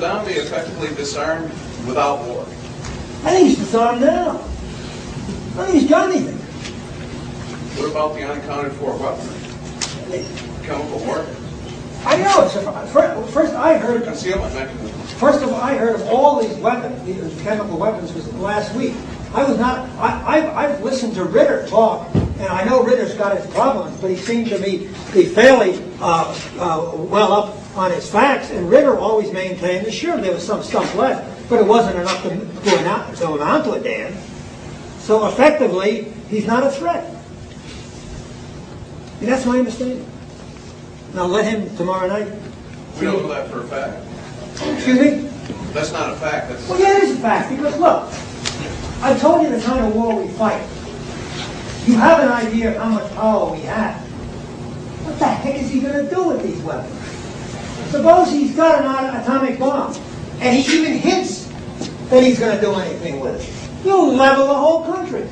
Saddam be effectively disarmed without war? I think he's disarmed now. I think he's done anything. What about the unaccounted for weaponry? Chemical warfare? I know. First, I heard. Concealment mechanism. First of all, I heard of all these weapons, these chemical weapons, was last week. I was not. I've listened to Ritter talk, and I know Ritter's got his problems, but he seemed to be fairly well up on his facts. And Ritter always maintained that sure there was some stuff left, but it wasn't enough to amount to a damn. So effectively, he's not a threat. And that's my understanding. Now let him tomorrow night. We don't know that for a fact. Excuse me? That's not a fact. That's Well, yeah, it is a fact, because look, I told you the kind of war we fight. You have an idea of how much power we have. What the heck is he going to do with these weapons? Suppose he's got an atomic bomb, and he even hints that he's going to do anything with it. You'll level the whole country.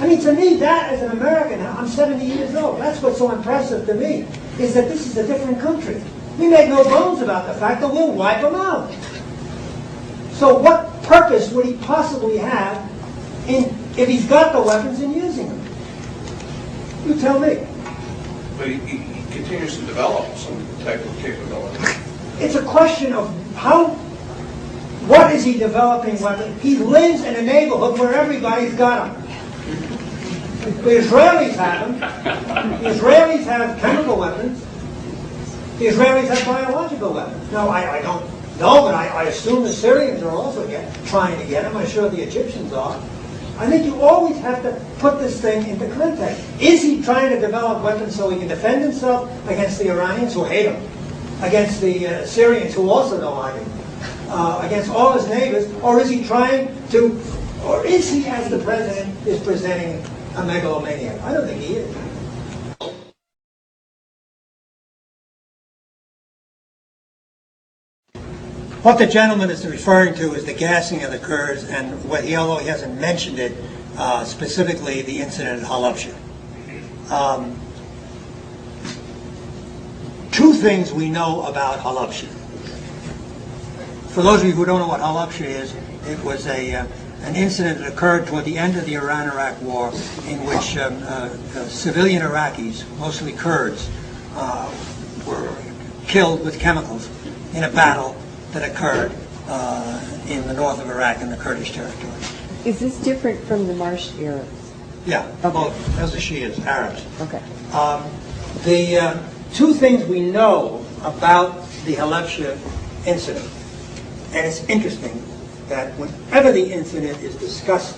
I mean, to me, that as an American, I'm 70 years old, that's what's so impressive to me, is that this is a different country. We make no bones about the fact that we'll wipe them out. So what purpose would he possibly have if he's got the weapons and using them? You tell me. But he continues to develop some type of capability. It's a question of what is he developing weapons? He lives in a neighborhood where everybody's got them. The Israelis have them. The Israelis have chemical weapons. The Israelis have biological weapons. Now, I don't know, but I assume the Syrians are also trying to get them. I'm sure the Egyptians are. I think you always have to put this thing into context. Is he trying to develop weapons so he can defend himself against the Iranians who hate him, against the Syrians who also don't like him, against all his neighbors, or is he trying to, or is he, as the president is presenting, a megalomaniac? I don't think he is. What the gentleman is referring to is the gassing of the Kurds, and although he hasn't mentioned it, specifically the incident at Halabja. Two things we know about Halabja. For those of you who don't know what Halabja is, it was an incident that occurred toward the end of the Iran-Iraq war in which civilian Iraqis, mostly Kurds, were killed with chemicals in a battle that occurred in the north of Iraq in the Kurdish territory. Is this different from the Marsh Arabs? Yeah, Okay. both, as the Shias, Arabs. Okay. The two things we know about the Halabja incident, and it's interesting that whenever the incident is discussed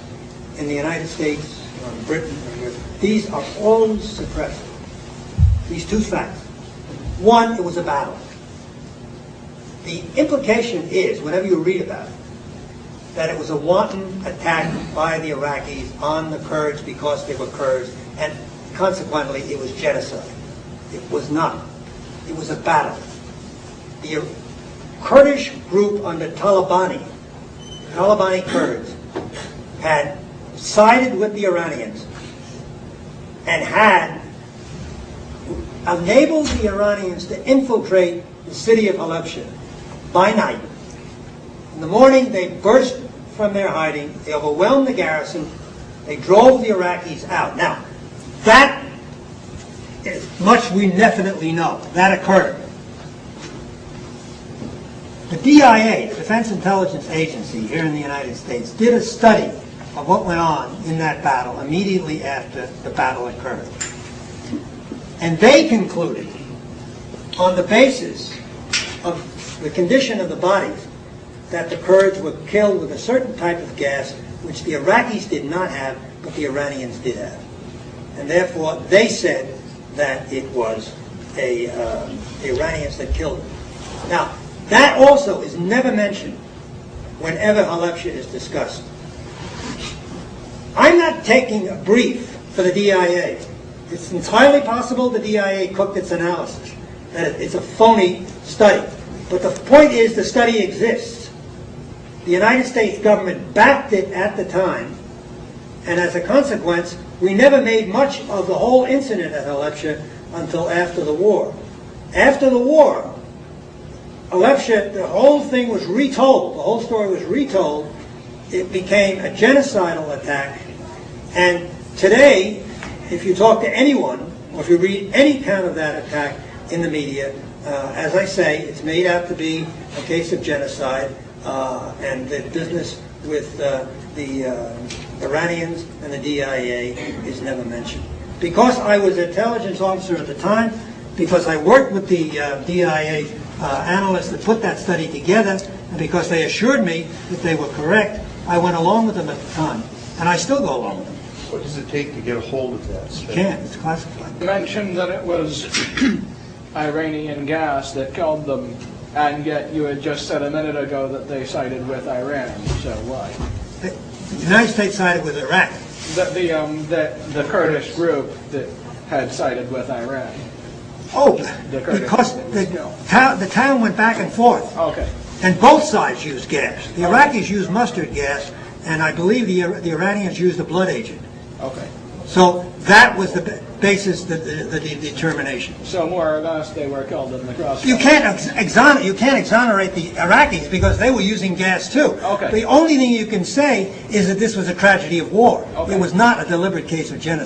in the United States or in Britain, these are always suppressed. These two facts. One, it was a battle. The implication is, whenever you read about it, that it was a wanton attack by the Iraqis on the Kurds because they were Kurds, and consequently it was genocide. It was not. It was a battle. The Kurdish group under Talabani Kurds, had sided with the Iranians and had enabled the Iranians to infiltrate the city of Halabja by night. In the morning, they burst from their hiding, they overwhelmed the garrison, they drove the Iraqis out. Now, that is much we definitely know. That occurred. The DIA, the Defense Intelligence Agency here in the United States, did a study of what went on in that battle immediately after the battle occurred. And they concluded, on the basis of the condition of the bodies, that the Kurds were killed with a certain type of gas which the Iraqis did not have, but the Iranians did have. And therefore, they said that it was the Iranians that killed them. Now, that also is never mentioned whenever Halabja is discussed. I'm not taking a brief for the DIA. It's entirely possible the DIA cooked its analysis, that it's a phony study. But the point is the study exists. The United States government backed it at the time, and as a consequence, we never made much of the whole incident at Halabja until after the war. After the war, Alepsha, the whole thing was retold. The whole story was retold. It became a genocidal attack. And today, if you talk to anyone, or if you read any account of that attack in the media, as I say, it's made out to be a case of genocide, and the business with the Iranians and the DIA is never mentioned. Because I was an intelligence officer at the time, because I worked with the DIA analysts that put that study together, and because they assured me that they were correct, I went along with them at the time, and I still go along with them. What does it take to get a hold of that? You can't, it's classified. You mentioned that it was Iranian gas that killed them, and yet you had just said a minute ago that they sided with Iran. So why? The United States sided with Iraq. The Kurdish group that had sided with Iran. Oh, The Kurdish because the town went back and forth, Okay. and both sides used gas. The Iraqis used mustard gas, and I believe the Iranians used a blood agent. Okay. So that was the basis, the determination. So more or less they were killed in the crossfire. You can't exonerate the Iraqis because they were using gas too. Okay. The only thing you can say is that this was a tragedy of war. Okay. It was not a deliberate case of genocide.